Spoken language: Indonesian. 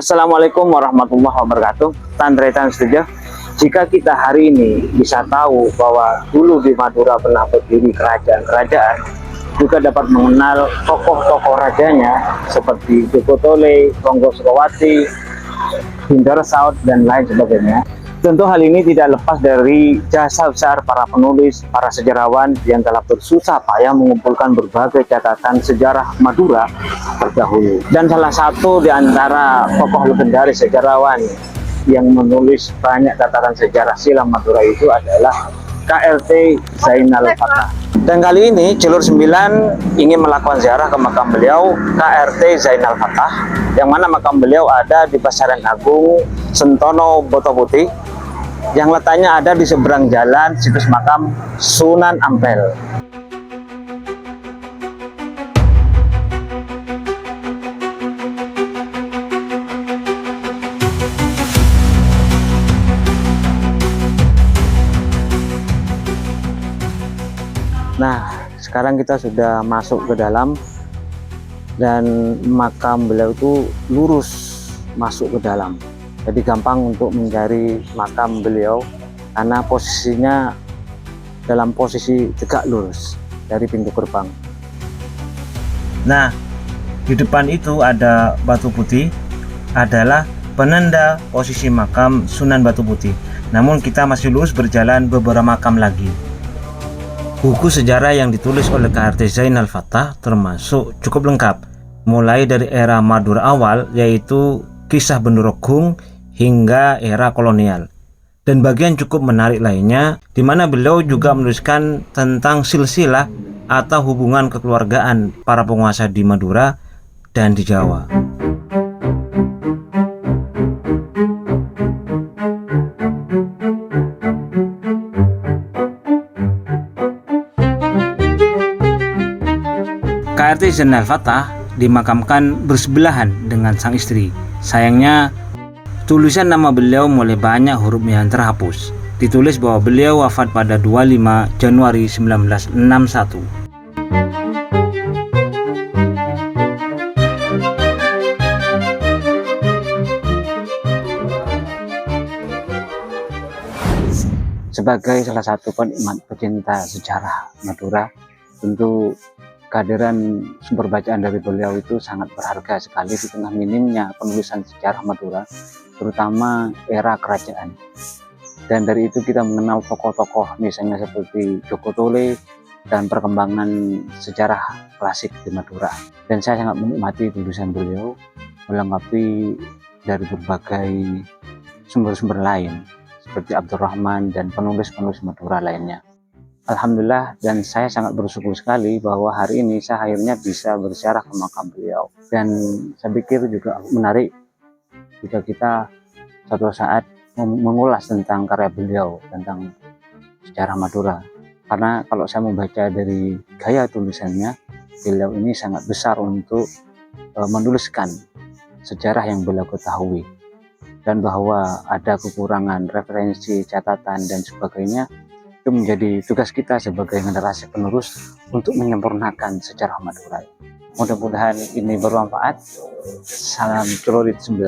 Assalamualaikum warahmatullahi wabarakatuh. Tandretan setuju. Jika kita hari ini bisa tahu bahwa dulu di Madura pernah berdiri kerajaan-kerajaan, juga dapat mengenal tokoh-tokoh rajanya seperti Joko Tole, Ronggo Sukawati, Bintaro Saud, dan lain sebagainya. Tentu hal ini tidak lepas dari jasa besar para penulis, para sejarawan yang telah bersusah payah mengumpulkan berbagai catatan sejarah Madura terdahulu. Dan salah satu di antara tokoh legendaris sejarawan yang menulis banyak catatan sejarah silam Madura itu adalah KRT Zainal Fatah. Dan kali ini Jalur 9 ingin melakukan ziarah ke makam beliau KRT Zainal Fatah, yang mana makam beliau ada di Pasaran Agung Sentono Boto Putih, yang letaknya ada di seberang jalan situs makam Sunan Ampel. Nah, sekarang kita sudah masuk ke dalam dan makam beliau itu lurus masuk ke dalam. Jadi gampang untuk mencari makam beliau karena posisinya dalam posisi tegak lurus dari pintu gerbang. Nah, di depan itu ada batu putih, adalah penanda posisi makam Sunan Batu Putih. Namun kita masih lurus berjalan beberapa makam lagi. Buku sejarah yang ditulis oleh KRT Zainal Fatah termasuk cukup lengkap, mulai dari era Madura awal yaitu kisah Benorogung hingga era kolonial. Dan bagian cukup menarik lainnya di mana beliau juga menuliskan tentang silsilah atau hubungan kekeluargaan para penguasa di Madura dan di Jawa. KRT Zainal Fatah dimakamkan bersebelahan dengan sang istri. Sayangnya, tulisan nama beliau mulai banyak huruf yang terhapus. Ditulis bahwa beliau wafat pada 25 Januari 1961. Sebagai salah satu penikmat pecinta sejarah Madura, tentu kehadiran sumber bacaan dari beliau itu sangat berharga sekali di tengah minimnya penulisan sejarah Madura, terutama era kerajaan. Dan dari itu kita mengenal tokoh-tokoh misalnya seperti Joko Tole dan perkembangan sejarah klasik di Madura. Dan saya sangat menikmati tulisan beliau, melengkapi dari berbagai sumber-sumber lain seperti Abdurrahman dan penulis-penulis Madura lainnya. Alhamdulillah, dan saya sangat bersyukur sekali bahwa hari ini saya akhirnya bisa berziarah ke makam beliau. Dan saya pikir juga menarik jika kita suatu saat mengulas tentang karya beliau, tentang sejarah Madura. Karena kalau saya membaca dari gaya tulisannya, beliau ini sangat besar untuk menuliskan sejarah yang beliau ketahui. Dan bahwa ada kekurangan referensi, catatan, dan sebagainya, itu menjadi tugas kita sebagai generasi penerus untuk menyempurnakan sejarah Madura. Mudah-mudahan ini bermanfaat. Salam Celurit 9.